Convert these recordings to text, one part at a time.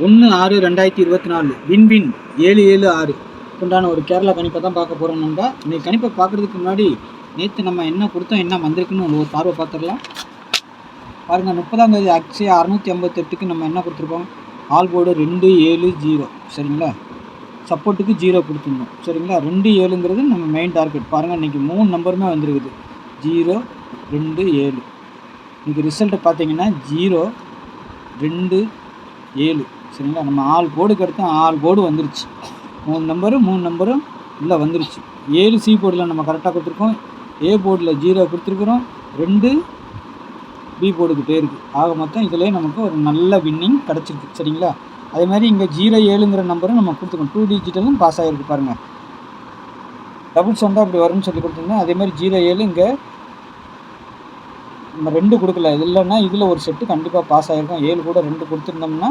1/6/2024 win win 776 உண்டான ஒரு கேரளா கணிப்பை தான் பார்க்க போகிறோம். நண்பா இன்றைக்கி கணிப்பை பார்க்குறதுக்கு முன்னாடி நேற்று நம்ம என்ன கொடுத்தோம், என்ன வந்திருக்குன்னு ஒரு பார்வை பார்த்துடலாம். பாருங்கள், 30ஆம் தேதி அக்ஷய 658க்கு நம்ம என்ன கொடுத்துருக்கோம், ஆல் போர்டு 270 சரிங்களா. சப்போர்ட்டுக்கு 0 கொடுத்துருந்தோம் சரிங்களா. 27ங்கிறது நம்ம மெயின் டார்கெட். பாருங்கள், இன்றைக்கி 3 நம்பருமே வந்துருக்குது 0 2 7. இன்றைக்கி ரிசல்ட்டு பார்த்தீங்கன்னா 0 2 7 சரிங்களா. நம்ம ஆல் போர்டுக்கு அடுத்து ஆல் போர்டு வந்துருச்சு. 3 நம்பரும் இல்லை வந்துருச்சு. 7 சி போர்டில் நம்ம கரெக்டாக கொடுத்துருக்கோம். ஏ போர்டில் 0 கொடுத்துருக்குறோம். 2 பி போர்டுக்கு போயிருக்கு. ஆக மொத்தம் இதிலே நமக்கு ஒரு நல்ல வின்னிங் கிடச்சிருக்கு சரிங்களா. அதே மாதிரி இங்கே 07ங்கிற நம்பரும் நம்ம கொடுத்துருக்கோம். 2 டிஜிட்டலும் பாஸ் ஆகிருக்கு. பாருங்கள், டபுள்ஸ் வந்தால் அப்படி வரும்னு சொல்லி கொடுத்துருந்தோம். அதே மாதிரி 07 இங்கே நம்ம 2 கொடுக்கல. இது இல்லைன்னா இதில் ஒரு செட்டு கண்டிப்பாக பாஸ் ஆகிருக்கும். 7 கூட 2 கொடுத்துருந்தோம்னா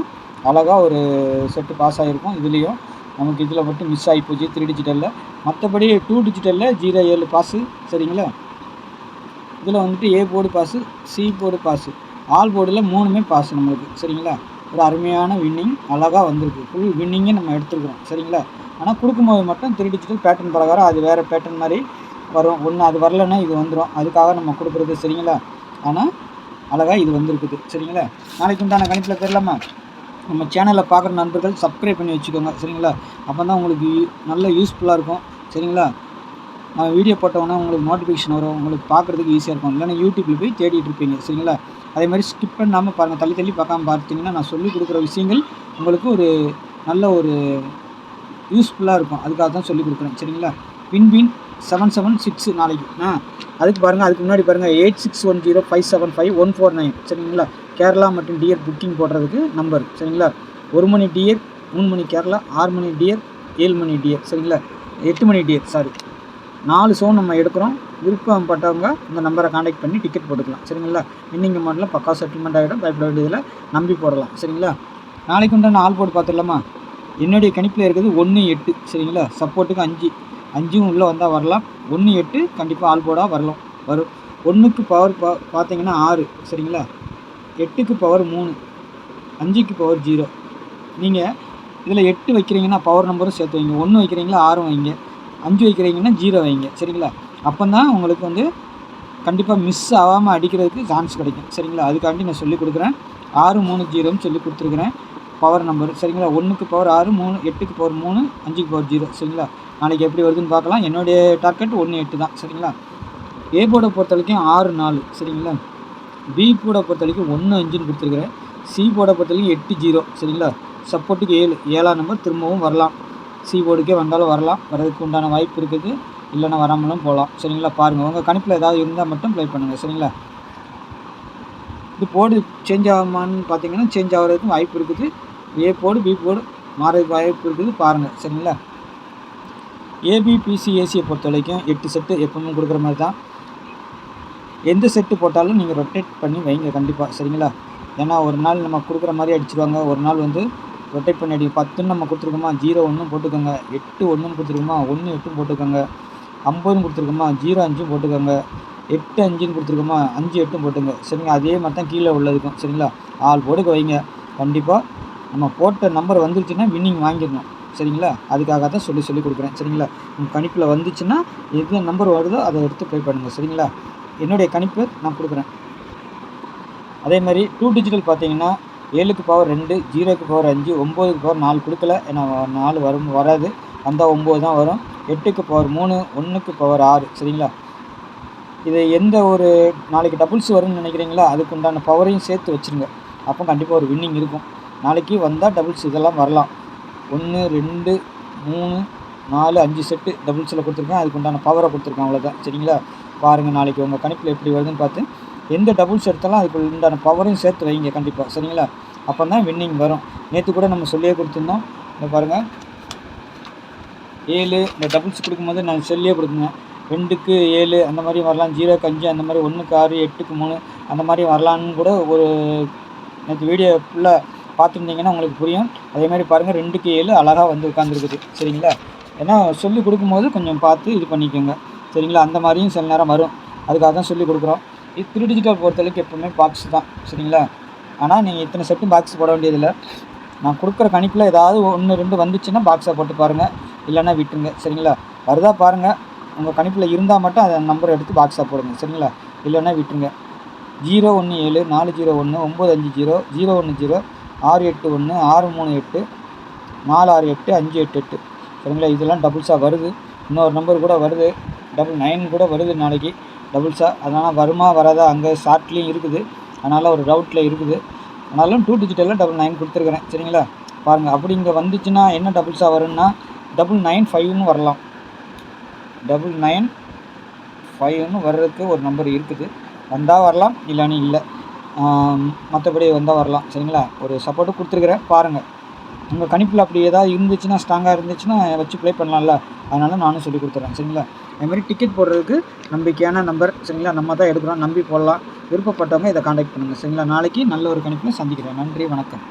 அழகாக ஒரு செட்டு பாஸ் ஆகிருக்கும். இதுலேயும் நமக்கு இதில் மட்டும் மிஸ் ஆகி போச்சு 3 டிஜிட்டலில். மற்றபடி 2 டிஜிட்டலில் 07 பாஸு சரிங்களா. இதில் வந்துட்டு A board pass, C board pass, all போர்டில் 3மே பாஸு நம்மளுக்கு சரிங்களா. ஒரு அருமையான வின்னிங் அழகாக வந்திருக்கு. ஃபுல் வின்னிங்கே நம்ம எடுத்துருக்குறோம் சரிங்களா. ஆனால் கொடுக்கும்போது மட்டும் 3 டிஜிட்டல் பேட்டர்ன் பிரகாரம் அது வேறு பேட்டர்ன் மாதிரி வரும். ஒன்று அது வரலன்னா இது வந்துடும். அதுக்காக நம்ம கொடுக்குறது சரிங்களா. ஆனால் அழகாக இது வந்திருக்குது சரிங்களா. நாளைக்கு உண்டான கணிப்பில் பெறலாமா. நம்ம சேனலை பார்க்குற நண்பர்கள் சப்ஸ்கிரைப் பண்ணி வச்சுக்கோங்க சரிங்களா. அப்போ தான் உங்களுக்கு நல்ல யூஸ்ஃபுல்லாக இருக்கும் சரிங்களா. நம்ம வீடியோ போட்டோன்னா உங்களுக்கு நோட்டிஃபிகேஷன் வரும், உங்களுக்கு பார்க்குறதுக்கு ஈஸியாக இருக்கும். இல்லைன்னா யூடியூப்பில் போய் தேடிட்டு இருப்பீங்க சரிங்களா. அதே மாதிரி ஸ்கிப் பண்ணாமல் பாருங்கள், தள்ளி பார்க்காம பார்த்தீங்கன்னா நான் சொல்லிக் கொடுக்குற விஷயங்கள் உங்களுக்கு ஒரு நல்ல ஒரு யூஸ்ஃபுல்லாக இருக்கும். அதுக்காக தான் சொல்லிக் கொடுக்குறேன் சரிங்களா. வின்வின் 776 நாளைக்கு. அதுக்கு பாருங்கள், அதுக்கு முன்னாடி பாருங்கள் 8610575149 சரிங்களா. கேரளா மற்றும் டியர் புக்கிங் போடுறதுக்கு நம்பர் சரிங்களா. 1 மணி டியர், 3 மணி கேரளா, 6 மணி டியர், 7 மணி டியர் சரிங்களா. 8 மணி டியர் 4 ஷோ நம்ம எடுக்கிறோம். விருப்பப்பட்டவங்க இந்த நம்பரை காண்டாக்ட் பண்ணி டிக்கெட் போட்டுக்கலாம் சரிங்களா. வின்னிங் அமௌண்ட்டில் பக்கா செட்டில்மெண்ட் ஆகிடும். பயப்பட வேண்டியதில் நம்பி போடலாம் சரிங்களா. நாளைக்கு உண்டான ஆல் போர்டு பார்த்துடலாமா. என்னுடைய கணிப்பில் இருக்குது 1 8 சரிங்களா. சப்போர்ட்டுக்கு 5 உள்ளே வந்தால் வரலாம். 1 8 கண்டிப்பாக ஆல் போர்டாக வரும். 1க்கு பவர் பார்த்தீங்கன்னா 6 சரிங்களா. 8க்கு பவர் 3, 5க்கு பவர் 0. நீங்கள் இதில் 8 வைக்கிறீங்கன்னா பவர் நம்பரும் சேர்த்து வைங்க. 1 வைக்கிறீங்களா 6 வைங்க, 5 வைக்கிறீங்கன்னா 0 வைங்க சரிங்களா. அப்போ தான் உங்களுக்கு வந்து கண்டிப்பாக மிஸ் ஆகாமல் அடிக்கிறதுக்கு சான்ஸ் கிடைக்கும் சரிங்களா. அதுக்காண்டி நான் சொல்லிக் கொடுக்குறேன். 6 3 0ன்னு சொல்லி கொடுத்துருக்குறேன் பவர் நம்பர் சரிங்களா. 1க்கு பவர் 6, 3, 8க்கு பவர் 3, 5க்கு பவர் 0 சரிங்களா. நாளைக்கு எப்படி வருதுன்னு பார்க்கலாம். என்னுடைய டார்கெட் 1 8 தான் சரிங்களா. ஏ போர்டை பொறுத்த வரைக்கும் 6 4 சரிங்களா. பி போர்டை பொறுத்த வரைக்கும் 1 5ன்னு கொடுத்துருக்குறேன். சி போர்டை பொறுத்த வரைக்கும் 8 0 சரிங்களா. சப்போர்ட்டுக்கு 7ஆம் நம்பர் திரும்பவும் வரலாம். சி போர்டுக்கே வந்தாலும் வரதுக்கு உண்டான வாய்ப்பு இருக்குது. இல்லைன்னா வராமலும் போகலாம் சரிங்களா. பாருங்கள், உங்கள் கணிப்பில் ஏதாவது இருந்தால் மட்டும் ப்ளே பண்ணுங்கள் சரிங்களா. இது போர்டு சேஞ்ச் ஆகுமான்னு பார்த்தீங்கன்னா சேஞ்ச் ஆகிறதுக்கும் வாய்ப்பு இருக்குது. ஏ போர்டு பி போர்டு மாறதுக்கு வாய்ப்பு இருக்குது. பாருங்கள் சரிங்களா. ஏபிபிசி ஏசியை பொறுத்த வரைக்கும் 8 செட்டு எப்பவுமே கொடுக்குற மாதிரி தான். எந்த செட்டு போட்டாலும் நீங்கள் ரொட்டேட் பண்ணி வைங்க கண்டிப்பாக சரிங்களா. ஏன்னா ஒரு நாள் நம்ம கொடுக்குற மாதிரி அடிச்சிடுவாங்க, ஒரு நாள் வந்து ரொட்டேட் பண்ணி அடி. 10ன்னு நம்ம கொடுத்துருக்கோமா 0 1 போட்டுக்கோங்க, 8 1ன்னு கொடுத்துருக்கோமா 1 8 போட்டுக்கோங்க, 50ன்னு கொடுத்துருக்கோமா 0 5 போட்டுக்கோங்க, 8 5ன்னு கொடுத்துருக்கோமா 5 8 போட்டுங்க சரிங்க. அதே மாதிரி தான் கீழே உள்ளதுக்கும் சரிங்களா. ஆல் போடுக்க வைங்க. கண்டிப்பாக நம்ம போட்ட நம்பர் வந்துருச்சுன்னா வின்னிங் வாங்கிடணும் சரிங்களா. அதுக்காக தான் சொல்லி கொடுக்குறேன் சரிங்களா. உங்கள் கணிப்பில் வந்துச்சுன்னா எது நம்பர் வருதோ அதை எடுத்து ப்ளே பண்ணுங்கள் சரிங்களா. என்னுடைய கணிப்பு நான் கொடுக்குறேன். அதே மாதிரி 2 டிஜிட்டல் பார்த்தீங்கன்னா 7க்கு பவர் 2, 0க்கு பவர் 5, 9க்கு பவர் 4 கொடுக்கல. ஏன்னா 4 வராது, வந்தால் 9 தான் வரும். 8க்கு பவர் 3, 1க்கு பவர் 6 சரிங்களா. இது எந்த ஒரு நாளைக்கு டபுள்ஸ் வரும்னு நினைக்கிறீங்களா, அதுக்கு உண்டான பவரையும் சேர்த்து வச்சுருங்க. அப்போ கண்டிப்பாக ஒரு வின்னிங் இருக்கும். நாளைக்கு வந்தால் டபுள்ஸ் இதெல்லாம் வரலாம். 1 2 3 4 5 செட்டு டபுள்ஸில் கொடுத்துருக்கேன். அதுக்கு உண்டான பவரை கொடுத்துருக்கேன், அவ்வளோதான் சரிங்களா. பாருங்கள், நாளைக்கு உங்கள் கணிப்பில் எப்படி வருதுன்னு பார்த்து எந்த டபுள்ஸ் எடுத்தாலும் அதுக்கு உண்டான பவரையும் சேர்த்து வைங்க கண்டிப்பாக சரிங்களா. அப்போ தான் வின்னிங் வரும். நேற்று கூட நம்ம சொல்லியே கொடுத்துருந்தோம். இந்த பாருங்கள் 7 இந்த டபுள்ஸ் கொடுக்கும்போது நான் சொல்லியே கொடுக்குங்க. 2க்கு 7 அந்த மாதிரி வரலாம், 0க்கு 5 அந்த மாதிரி, 1க்கு 6 8க்கு 3 அந்த மாதிரி வரலான்னு கூட ஒரு நேற்று வீடியோ ஃபுல்லாக பார்த்துருந்தீங்கன்னா உங்களுக்கு புரியும். அதே மாதிரி பாருங்கள் 2க்கு 7 அழகாக வந்து உட்காந்துருக்குது சரிங்களா. ஏன்னா சொல்லி கொடுக்கும்போது கொஞ்சம் பார்த்து இது பண்ணிக்கோங்க சரிங்களா. அந்த மாதிரியும் சில நேரம் வரும், அதுக்காக தான் சொல்லி கொடுக்குறோம். இது 3 டிஜிட்டல் பொறுத்தளவுக்கு எப்போவுமே பாக்ஸ் தான் சரிங்களா. ஆனால் நீங்கள் இத்தனை செட்டு பாக்ஸ் போட வேண்டியதில்லை. நான் கொடுக்குற கணிப்பில் ஏதாவது 1 2 வந்துச்சுன்னா பாக்ஸை போட்டு பாருங்கள், இல்லைன்னா விட்டுருங்க. சரிங்களா? வருதா பாருங்கள், உங்கள் கணிப்பில் இருந்தால் மட்டும் அதை நம்பர் எடுத்து பாக்ஸாக போடுங்க. சரிங்களா? இல்லைன்னா விட்டுருங்க. 017 401 950 010 681 638 468 588. சரிங்களா? இதெல்லாம் டபுள்ஸாக வருது. இன்னொரு நம்பர் கூட வருது, 99 கூட வருது நாளைக்கு டபுள்ஸாக. அதனால் வருமா வராதா, அங்கே ஷார்ட்லேயும் இருக்குது, அதனால் ஒரு டவுட்டில் இருக்குது. ஆனாலும் 2 டிஜிட்டெல்லாம் 99 கொடுத்துருக்குறேன். சரிங்களா? பாருங்கள். அப்படி இங்கே வந்துச்சுன்னா என்ன டபுள்ஸாக வரும்னா 995ன்னு வரலாம். 995ன்னு வர்றதுக்கு ஒரு நம்பர் இருக்குது. வந்தால் வரலாம், இல்லைன்னு இல்லை. மற்றபடி வந்தால் வரலாம். சரிங்களா? ஒரு சப்போர்ட்டு கொடுத்துருக்குறேன், பாருங்கள். உங்கள் கணிப்பில் அப்படி ஏதாவது இருந்துச்சுன்னா, ஸ்ட்ராங்காக இருந்துச்சுன்னா வச்சு ப்ளே பண்ணலாம்ல, அதனால் நானும் சொல்லி கொடுத்துட்றேன். சரிங்களா? அதுமாதிரி டிக்கெட் போடுறதுக்கு நம்பிக்கையான நம்பர். சரிங்களா? நம்ம தான் எடுக்கிறோம், நம்பி போடலாம். விருப்பப்பட்டவங்க இதை காண்டாக்ட் பண்ணுங்கள். சரிங்களா? நாளைக்கு நல்ல ஒரு கணிப்பில் சந்திக்கிறேன். நன்றி, வணக்கம்.